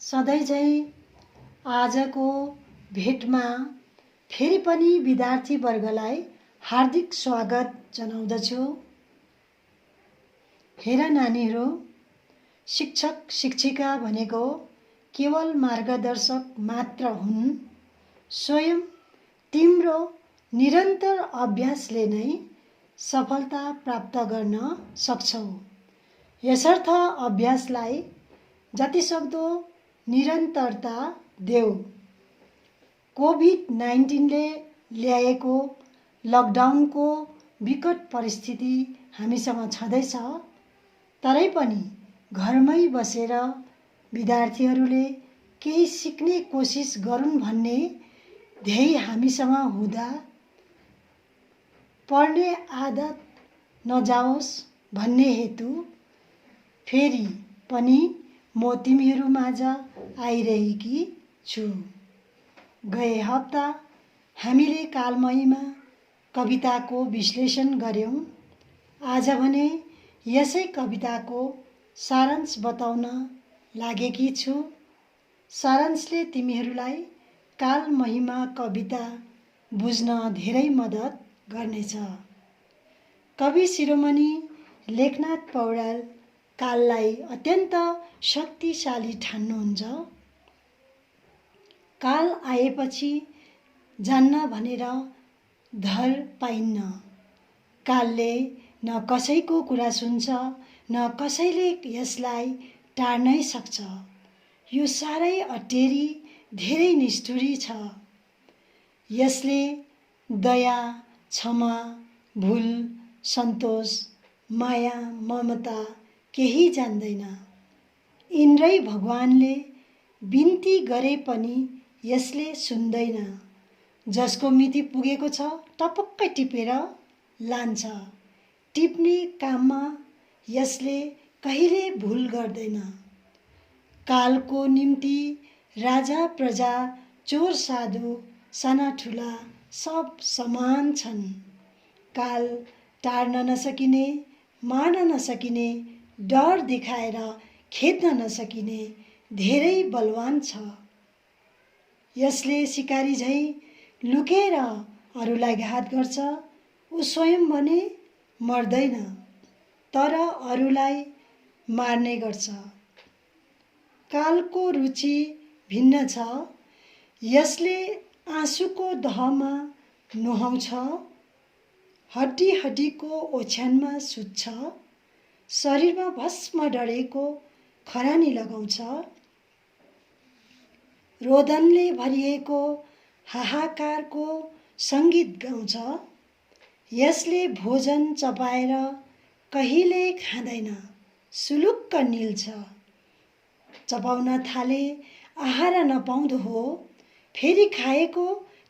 सधैँझै आजको भेटमा फेरि पनि विद्यार्थीवर्गलाई हार्दिक स्वागत जनाउँदछु। हेर नानीहरू, शिक्षक शिक्षिका भनेको केवल मार्गदर्शक मात्र हुन्। स्वयं तिम्रो निरन्तर अभ्यासले नै सफलता प्राप्त गर्न सक्छौ। यसर्थ अभ्यासलाई जतिसक्दो निरन्तरता देऊ। कोभिड-19ले ल्याएको लकडाउनको विकट परिस्थिति हामीसँग छँदैछ, तरै पनि घरमै बसेर विद्यार्थीहरूले केही सिक्ने कोसिस गरून् भन्ने ध्येय हामीसँग हुँदा पढ्ने आदत नजाओस् भन्ने हेतु फेरि पनि म तिमीहरूमाझ आइरहेकी छु। गए हप्ता हामीले कालमयीमा कविताको विश्लेषण गर्यौं। आज भने यसै कविताको सारांश बताउन लागेकी छु। सारांशले तिमीहरूलाई कालमयीमा कविता बुझ्न धेरै मद्दत गर्नेछ। कवि शिरोमणि लेखनाथ पौड्याल काललाई अत्यन्त शक्तिशाली ठान्नुहुन्छ। काल आएपछि जान्न भनेर धर पाइन्न। कालले न कसैको कुरा सुन्छ, न कसैले यसलाई टार्नै सक्छ। यो साह्रै अटेरी, धेरै निष्ठुरी छ। यसले दया, क्षमा, भुल, सन्तोष, माया, ममता केही जान्दैन। इन्द्रै भगवानले बिन्ती गरे पनि यसले सुन्दैन। जसको मिति पुगेको छ टपक्कै टिपेर लान्छ। टिप्ने काममा यसले कहिले भुल गर्दैन। कालको निम्ति राजा प्रजा, चोर साधु, साना ठुला सब समान छन्। काल टार्न नसकिने, मार्न नसकिने, डर देखाएर खेद्न नसकिने, धेरै बलवान छ। यसले शिकारी झैं लुकेर अरूलाई घात गर्छ। ऊ स्वयं भने मर्दैन, तर अरूलाई मार्ने गर्छ। कालको रुचि भिन्न छ। यसले आँसुको दहमा नुहाउँछ, हड्डी हड्डीको ओछ्यानमा सुत्छ, शरीरमा भस्म डढेको खरानी लगाउँछ, रोदनले भरिएको हाहाकारको सङ्गीत गाउँछ। यसले भोजन चपाएर कहिले खाँदैन, सुलुक्क निल्छ। चपाउन थाले आहारा नपाउँदो हो, फेरि खाएको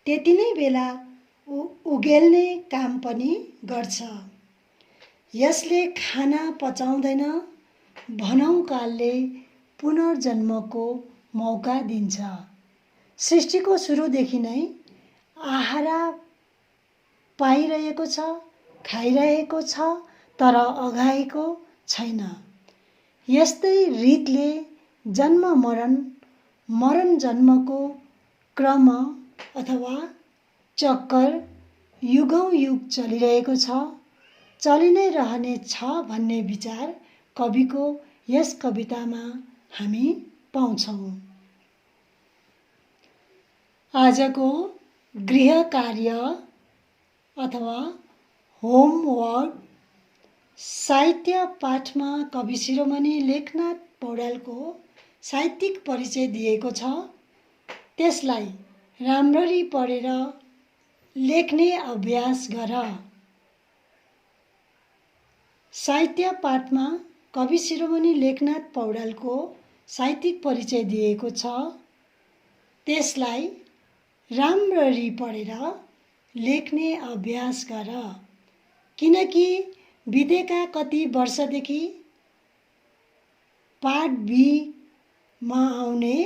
त्यति नै बेला उगेल्ने काम पनि गर्छ। यसले खाना पचाउँदैन, भनौँ कालले पुनर्जन्मको मौका दिन्छ। सृष्टिको सुरुदेखि नै आहारा पाइरहेको छ, खाइरहेको छ, तर अघाएको छैन। यस्तै रीतले जन्म मरण, मरण जन्मको क्रम अथवा चक्कर युगौं युग चलिरहेको छ, चलि नै रहने छ भन्ने विचार कविको यस कवितामा हामी पाउँछौं। आजको गृह कार्य अथवा होमवर्क साहित्य पाठमा कवि शिरोमणि लेखनाथ पौड्यालको साहित्यिक परिचय दिएको छ। त्यसलाई राम्ररी पढेर लेख्ने अभ्यास गर। साहित्य पाठमा कवि शिरोमणि लेखनाथ पौड्यालको साहित्यिक परिचय दिएको छ। त्यसलाई राम्ररी पढेर लेख्ने अभ्यास गर। किनकि बितेका कति वर्षदेखि पाठ बीमा आउने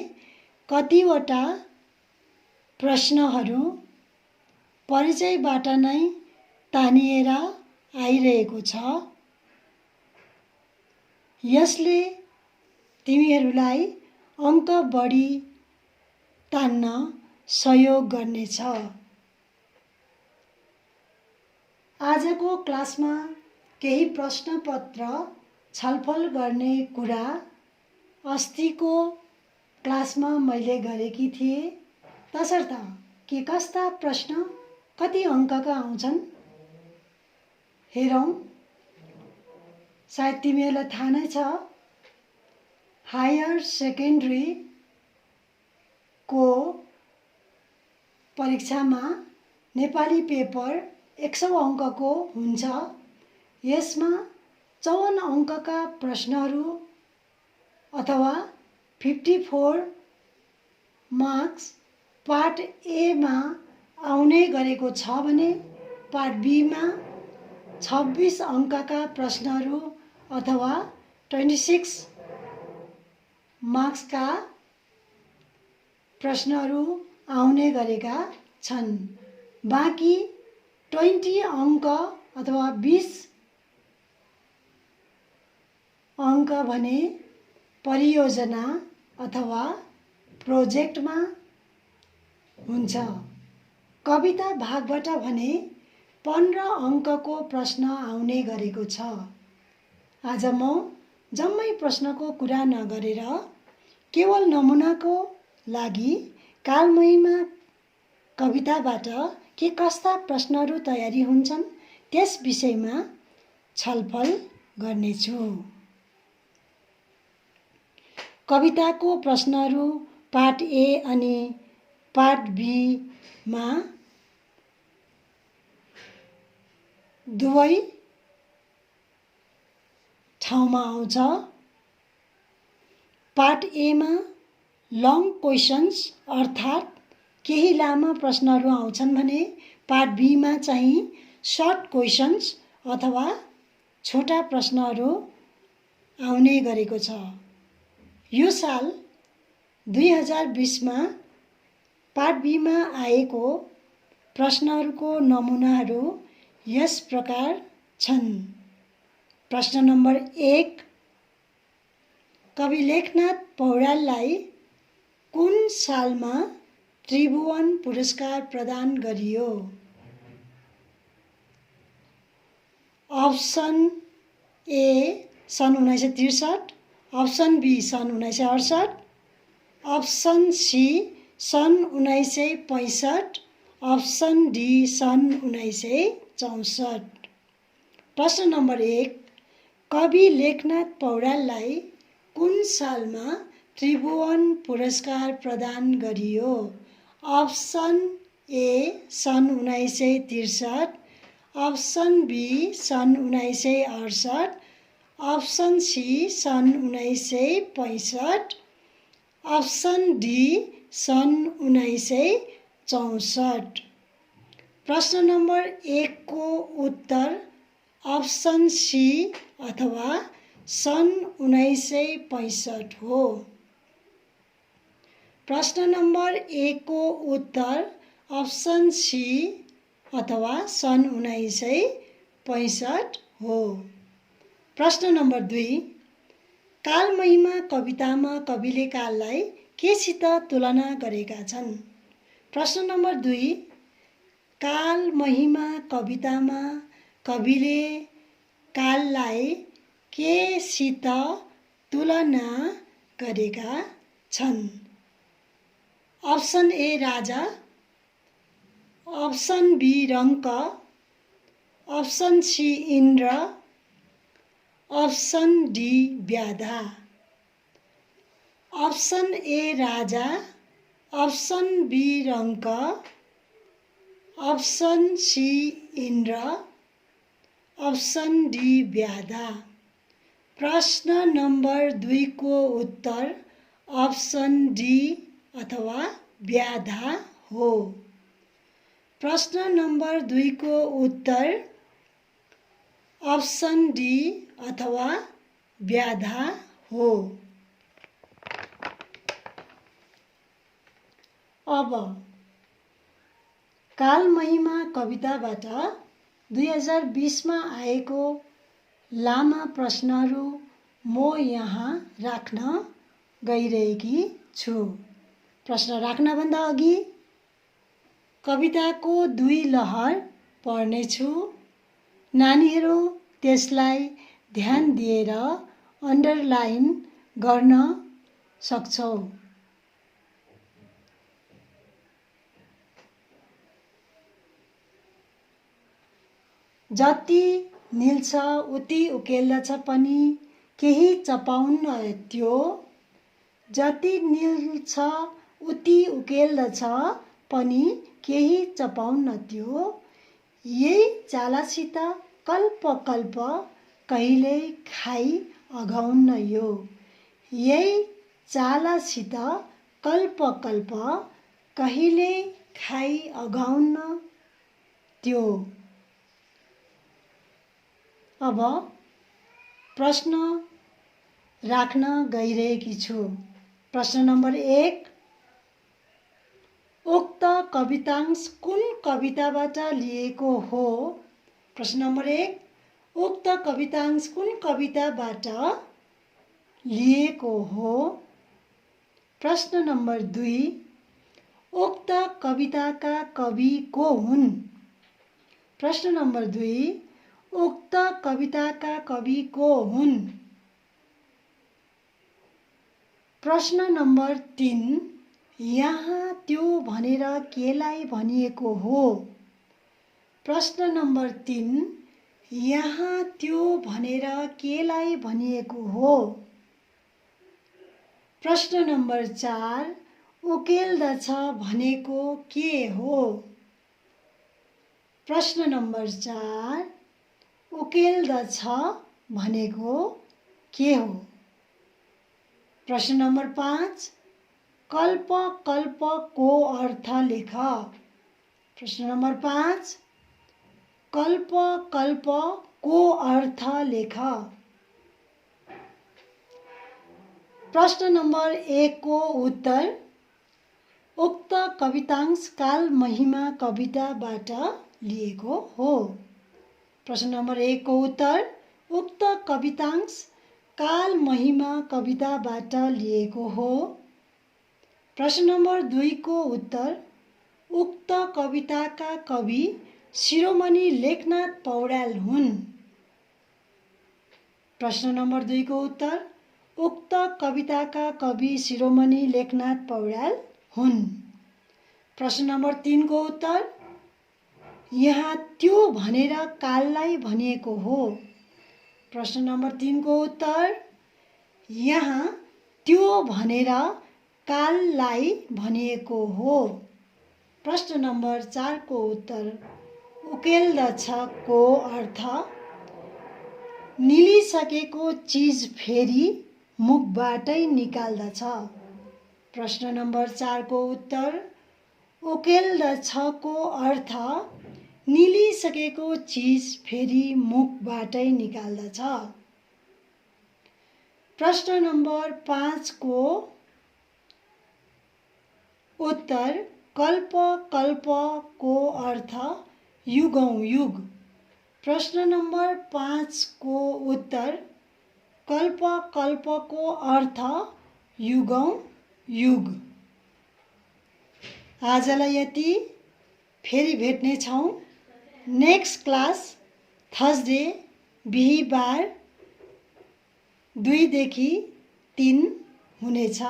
कतिवटा प्रश्नहरू परिचयबाट नै तानिएर आइरहेको छ। यसले तिमीहरूलाई अङ्क बढी तान्न सहयोग गर्नेछ। आजको क्लासमा केही प्रश्नपत्र छलफल गर्ने कुरा अस्तिको क्लासमा मैले गरेकी थिएँ। तसर्थ के कस्ता प्रश्न कति अङ्कका आउँछन् हेरौँ। सायद तिमीहरूलाई थाहा नै छ, हायर सेकेन्ड्रीको परीक्षामा नेपाली पेपर 100 अङ्कको हुन्छ। यसमा 54 अङ्कका प्रश्नहरू अथवा 54 मार्क्स पार्ट एमा आउने गरेको छ भने पार्ट बीमा 26 अङ्कका प्रश्नहरू अथवा 26 मार्क्सका प्रश्नहरू आउने गरेका छन्। बाँकी 20 अङ्क अथवा 20 अङ्क भने परियोजना अथवा प्रोजेक्टमा हुन्छ। कविता भागबाट भने 15 अङ्कको प्रश्न आउने गरेको छ। आज म जम्मै प्रश्नको कुरा नगरेर केवल नमुनाको लागि कालमहिमा कविताबाट के कस्ता प्रश्नहरू तयारी हुन्छन् त्यस विषयमा छलफल गर्नेछु। कविताको प्रश्नहरू पार्ट ए अनि पार्ट बीमा दुवै ठाउँमा आउँछ। पार्ट एमा लङ क्वेसन्स अर्थात् केही लामा प्रश्नहरू आउँछन् भने पार्ट बीमा चाहिँ सर्ट क्वेसन्स अथवा छोटा प्रश्नहरू आउने गरेको छ। यो साल 2020मा पार्ट बीमा आएको प्रश्नहरूको नमुनाहरू यस प्रकार छन्। प्रश्न नम्बर 1, कवि लेखनाथ पौड्याललाई कुन सालमा त्रिभुवन पुरस्कार प्रदान गरियो? अप्सन ए सन् 1963, अप्सन बी सन् 1968, अप्सन सी सन् 1965, अप्सन डी सन् 1964। प्रश्न नम्बर 1, कवि लेखनाथ पौड्याललाई कुन सालमा त्रिभुवन पुरस्कार प्रदान गरियो? अप्सन ए सन् 1963, अप्सन बी सन् 1968, अप्सन सी सन् 1965, अप्सन डी सन् 1964। प्रश्न नम्बर 1 को उत्तर अप्सन सी अथवा सन् 1965 हो। प्रश्न नम्बर 1 को उत्तर अप्सन सी अथवा सन् 1965 हो। प्रश्न नम्बर 2, कालमहिमा कवितामा कविले काललाई केसित तुलना गरेका छन्? प्रश्न नम्बर 2, कालमहिमा कवितामा कविले काललाई केसित तुलना गरेका छन्? अप्सन ए राजा, अप्सन बी रङ्क, option C Indra, option D व्याधा। अप्सन ए राजा, अप्सन बी रङ्क, option C Indra, option D व्याधा। प्रश्न नम्बर 2 को उत्तर अप्सन डी अथवा व्याधा हो। प्रश्न नम्बर 2 को उत्तर अप्सन डी अथवा व्याधा हो। अब कालमहिमा कविताबाट 2020मा आएको लामा प्रश्नहरू म यहाँ राख्न गइरहेकी छु। प्रश्न राख्नभन्दा अघि कविताको 2 लहर पढ्नेछु। नानीहरू त्यसलाई ध्यान दिएर अन्डरलाइन गर्न सक्छौ। जति निल्छ उति उकेल्दछ पनि केही चपाउन्न त्यो। जति निल्छ उति उकेल्दछ पनि केही चपाउन्न त्यो। यही चालासित कल्प कल्प कहिल्यै खाइ अघाउन्न यो। यही चालासित कल्प कल्प कहिल्यै खाइ अघाउन्न त्यो। अब प्रश्न राख्न गइरहेकी छु। प्रश्न नम्बर 1, उक्त कवितांश कुन कविताबाट लिएको हो? प्रश्न नम्बर 1, उक्त कवितांश कुन कविताबाट लिएको हो? प्रश्न नम्बर 2, उक्त कविताका कवि को हुन्? प्रश्न नम्बर 2, उक्त कविताका कवि को हुन्? प्रश्न नम्बर 3, यहाँ त्यो भनेर केलाई भनिएको हो? प्रश्न नम्बर 3, यहाँ त्यो भनेर केलाई भनिएको हो? प्रश्न नम्बर 4, उकेल्दछ भनेको के हो? प्रश्न नम्बर 4, उकेल्दछ भनेको के हो? प्रश्न नम्बर 5, कल्प कल्प को अर्थ लेख। प्रश्न नम्बर 5, कल्प कल्प को अर्थ लेख। प्रश्न नम्बर 1 को उत्तर, उक्त कवितांश काल महिमा कविताबाट लिएको हो। प्रश्न नम्बर 1 को उत्तर, उक्त कवितांश काल महिमा कविताबाट लिएको हो। प्रश्न नम्बर 2 को उत्तर, उक्त कविताका कवि शिरोमणि लेखनाथ पौड्याल हुन्। प्रश्न नम्बर 2 को उत्तर, उक्त कविताका कवि शिरोमणि लेखनाथ पौड्याल हुन्। प्रश्न नम्बर 3 को उत्तर, यहाँ त्यो भनेर काललाई भनिएको हो। प्रश्न नम्बर 3 को उत्तर, यहाँ त्यो भनेर काललाई भनिएको हो। प्रश्न नम्बर 4 को उत्तर, उकेल्दछ को अर्थ निलिसकेको चिज फेरि मुखबाटै निकाल्दछ। प्रश्न नम्बर 4 को उत्तर, उकेल्दछ को अर्थ निलिसकेको चिज फेरि मुखबाटै निकाल्दछ। प्रश्न नम्बर 5 को उत्तर, कल्प कल्प को अर्थ युगौं युग। प्रश्न नम्बर 5 को उत्तर, कल्प कल्प को अर्थ युगौं युग। आजलाई यति, फेरि भेट्ने छौं। नेक्स्ट क्लास थर्सडे बिहीबार 2 देखि 3 हुनेछ।